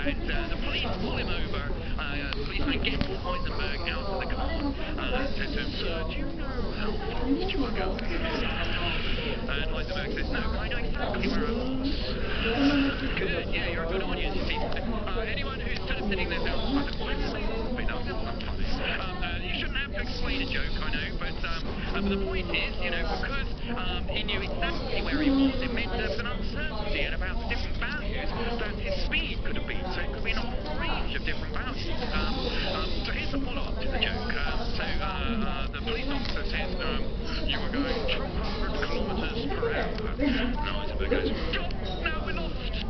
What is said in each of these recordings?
and the police pull him over. Policeman gets Heisenberg out of the car and says to him, "Sir, do you know how fast you were going?" And Heisenberg says, "No, but I know exactly where I was." Good, yeah, you're a good audience, you see. Anyone who's sitting there now, why did they laugh me? That's not funny. You shouldn't have to explain a joke, I know, but the point is, you know, because he knew exactly where he was, it meant there was an uncertainty about the different values that his speed could have been. So it could be in a whole range of different values. So here's the follow-up to the joke. The police officer says, "You were going 200 kilometers per hour." And Heisenberg goes, "God, now we're lost."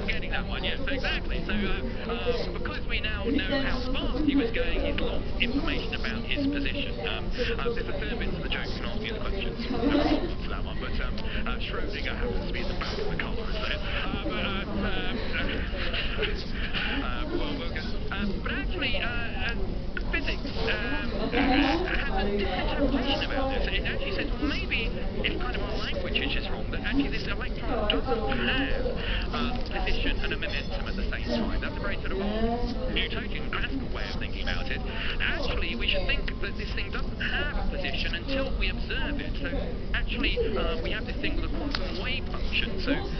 Getting that one, yes, exactly. So, because we now know how fast he was going, he's lost information about his position. There's a third bit to the joke, you can ask me the questions for that one, but Schrodinger happens to be in the back of the car, so, but actually, physics has a different interpretation about this. It actually says, well, maybe it's kind of our language is just wrong, that actually this electron doesn't have position and a momentum at the same time. That's a very sort of Newtonian classical way of thinking about it. Actually, we should think that this thing doesn't have a position until we observe it. So actually, we have this thing with a quantum wave function. So it's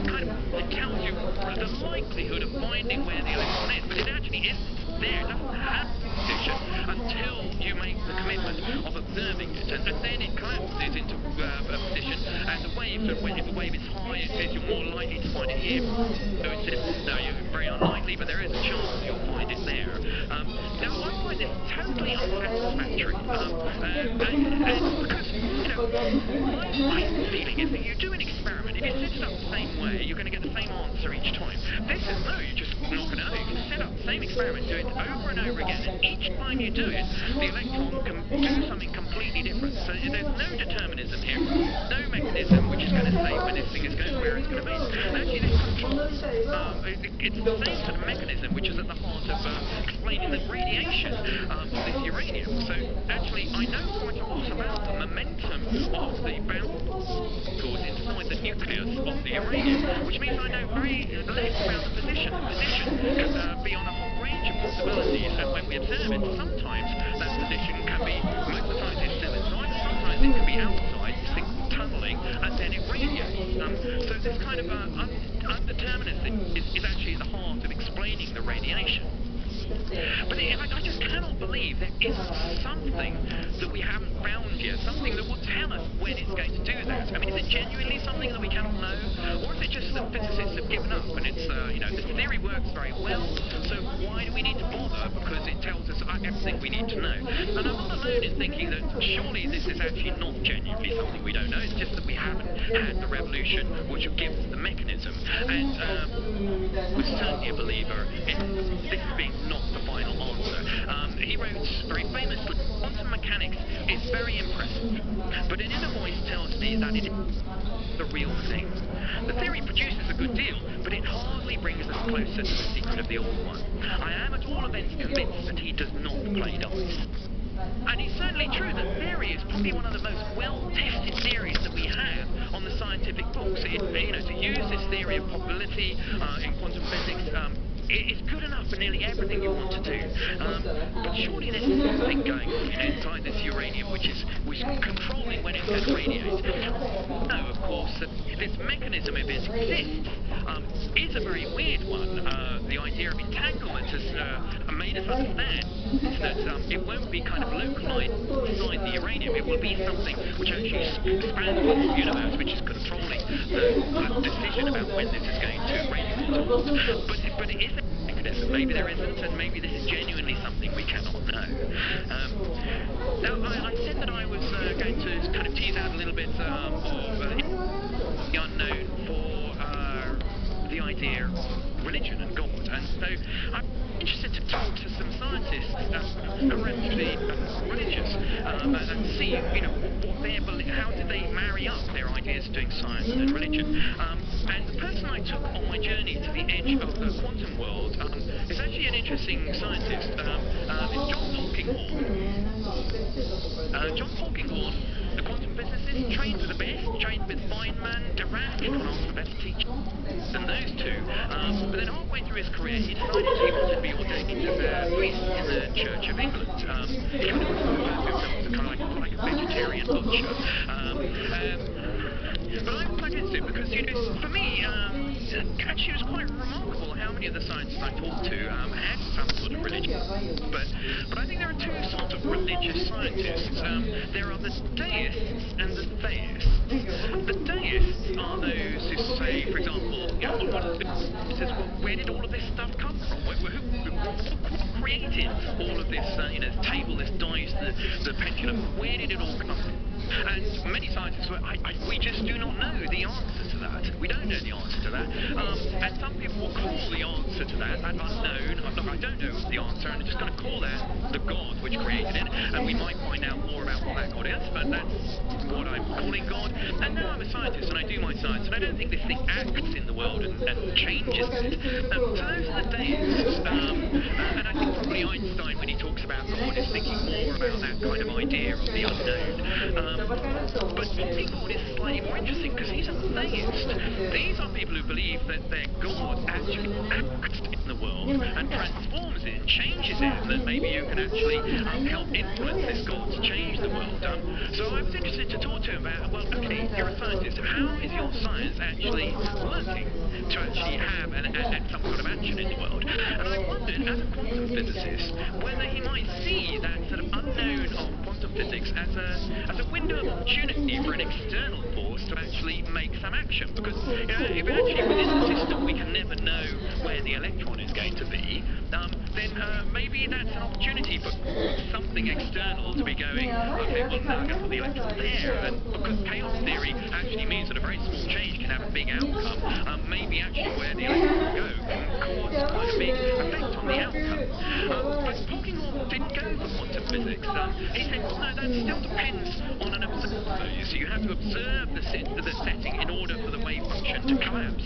kind of, it tells you the likelihood of finding where the electron is, but it actually isn't there. It doesn't have position until you make the commitment of observing it, and then it collapses into a position, and the wave, so if the wave is high, it says you're more likely to find it here. So it says, no, you're very unlikely, but there is a chance that you'll find it there. Now, I find this totally unsatisfactory, and because, you know, my feeling is that you do an experiment, if you set it up the same way, you're going to get the same answer each time. This is, no, you're just not going to know. You can set up the same experiment, do it over and over again, and each time you do it, the electron can do something completely different. So there's no determinism here, no mechanism which is going to say when this thing is going, where it's going to be. And actually, this control, it's the same sort of mechanism which is at the heart of explaining the radiation of this uranium. So actually, I know quite a lot about the momentum of the bound particles inside the nucleus of the uranium, which means I know very less about the position. The position can be on a whole range of possibilities, and when we observe it, sometimes that position can be, most of the times it's still inside, and sometimes it can be outside, this thing called tunneling, and then it radiates. So this kind of undeterminism is actually at the heart of explaining the radiation. But I just cannot believe there isn't something that we haven't found yet, something that will tell us when it's going to do that. I mean, is it genuinely something that we cannot know? Or is it just that physicists have given up and it's, you know, this theory works very well, so why do we need to bother? Because it tells us everything we need to know. And I'm not alone in thinking that surely this is actually not genuinely something we don't know, it's just that we haven't had the revolution which will give us the mechanism. And was certainly a believer in this being not the final answer. He wrote very famously, "Quantum mechanics is very impressive, but an inner voice tells me that it is the real thing. The theory produces a good deal, but it hardly brings us closer to the secret of the old one. I am at all events convinced that he does not play dice." And it's certainly true that theory is probably one of the most well-tested theories that we have on the scientific books. You know, to use this theory of probability in quantum physics, it's good enough for nearly everything you want to do. But surely there's something going on inside this uranium which is controlling when it's going to radiate. No, of course, that this mechanism, if it exists, is a very weird one. The idea of entanglement has made us understand that it won't be kind of localized inside the uranium. It will be something which actually expands the whole universe, which is controlling the decision about when this is going to radiate or not. But it is a mechanism. Maybe there isn't, and maybe this is genuinely something we cannot know. Now, I said that I was going to kind of tease out a little bit of the unknown for the idea of religion and God, and so I'm interested to talk to some scientists who are actually religious and see, you know, how did they marry up their ideas of doing science and religion. And the person I took on my journey to the edge of the quantum world is actually an interesting scientist. It's John Polkinghorne. John Polkinghorne, a quantum physicist, trained with the best, trained with Feynman, Dirac, can't ask for better teachers than those two, But then halfway through his career, he decided he wanted to be ordained as a priest in the Church of England. He kind of referred to himself as kind of like a vegetarian butcher. But I was against it because, for me, actually it was quite remarkable how many of the scientists I talked to had some sort of religion. But I think there are two sorts of religious scientists. There are the deists and the theists. The deists are those who say, for example, one of them says, well, where did all of this stuff come from? Who created all of this, this table, this dice, the pendulum? Where did it all come from? And many scientists we just do not know the answer to that. We don't know the answer to that. And some people will call the answer to that unknown. Look, I don't know the answer, and I'm just going to call that the God which created it. And we might find out more about what that God is, but that's what I'm calling God. And now I'm a scientist, and I do my science, and I don't think this thing acts in the world and changes it. So those are the deists. And I think probably Einstein, when he talks about God, is thinking more about that kind of idea of the unknown. But probably God is slightly more interesting because he's a theist. These are people who believe that their God actually acts in the world and transforms it and changes it, and that maybe you can actually help influence this God to change the world. So I was interested to talk to him about, well, okay, you're a scientist. How is your science actually working to actually have some sort of action in the world? And I wondered, as a quantum physicist, whether he might see that sort of unknown of quantum physics as a window of opportunity for an external force to actually make some action. Because if actually within the system we can never know where the electron is going to be, then maybe that's an opportunity for something external to be going, okay, well, now I'm going to put the electron there. And because chaos theory actually means that a very small change can have a big outcome, maybe actually where the electrons go can cause quite a big effect on the outcome. But Pockingham didn't go for quantum physics. He said, well, no, that still depends on an observer. So you have to observe the setting in order for the wave function to collapse.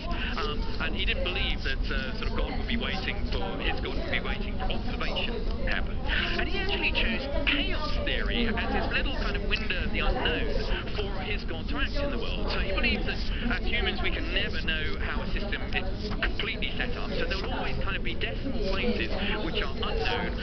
And he didn't believe that sort of God would be waiting for observation to happen. And he actually chose chaos theory as his little kind of window of the unknown for his God to act in the world. So he believes that as humans we can never know how a system is completely set up. So there will always kind of be decimal places which are unknown,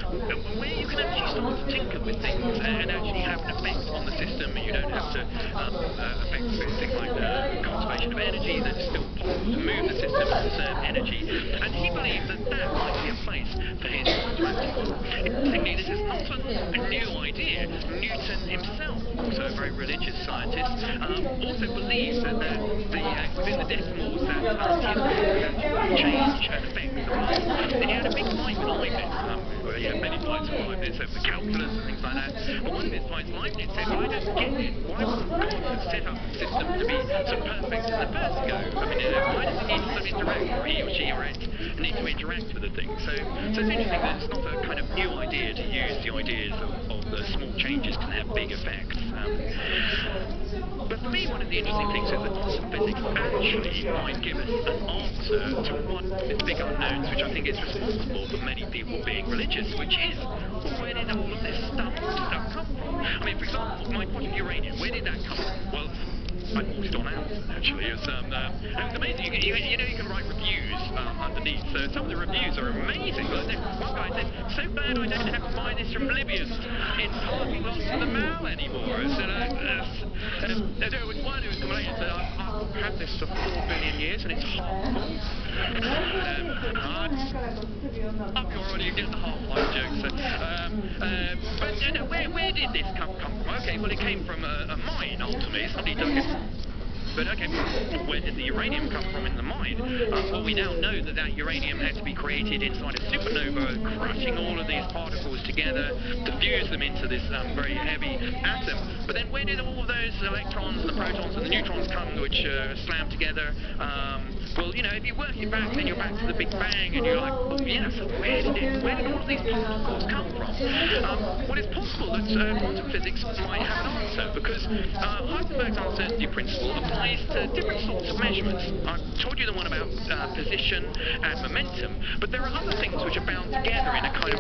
where you can actually start to tinker with things and actually have an effect on the system. You don't have to affect things like conservation of energy. That's still possible to move the system and conserve energy. And he believed that might be a place for his God to act. Interestingly, this is not a new idea. Newton himself, also a very religious scientist, also believed that within the decimals that his God could actually change and affect the world. And he had a big fight with Leibniz. He had many fights with Leibniz over the calculus and things like that. But one of his fights, Leibniz said, well, I don't get it. Why wouldn't God have set up the system to be so perfect in the first go? I mean, why does he need to sort of interact, or he or she or it need to interact with the thing? So it's interesting that it's not a kind of new idea to use the ideas of the small changes can have big effects. But for me, one of the interesting things is that quantum physics actually might give us an answer to one of these big unknowns, which I think is responsible for many people being religious, which is, well, where did all of this stuff come from? I mean, for example, my pot of uranium, where did that come from? Well, I bought it on Amazon, actually. It was amazing. You can write reviews underneath. So some of the reviews are amazing. Like one guy said, so bad I don't have to buy this from Libya's in parking lots of the Mall anymore. So, there was one who was complaining and said, I've had this for 4 billion years and it's half full. Up your already get the half-life joke. So, but where did this come from? Okay, well, it came from a mine, ultimately. Somebody dug it. But okay, where did the uranium come from in the mine? Well, we now know that uranium had to be created inside a supernova, crushing all of these particles together to fuse them into this very heavy atom. But then where did all of those electrons, the protons and the neutrons come, which slam together? Well, if you work it back, then you're back to the Big Bang, and you're like, oh yes, where did all of these particles come from? Well, it's possible that quantum physics might have an answer, because Heisenberg's uncertainty principle applies to different sorts of measurements. I've told you the one about position and momentum, but there are other things which are bound together in a kind of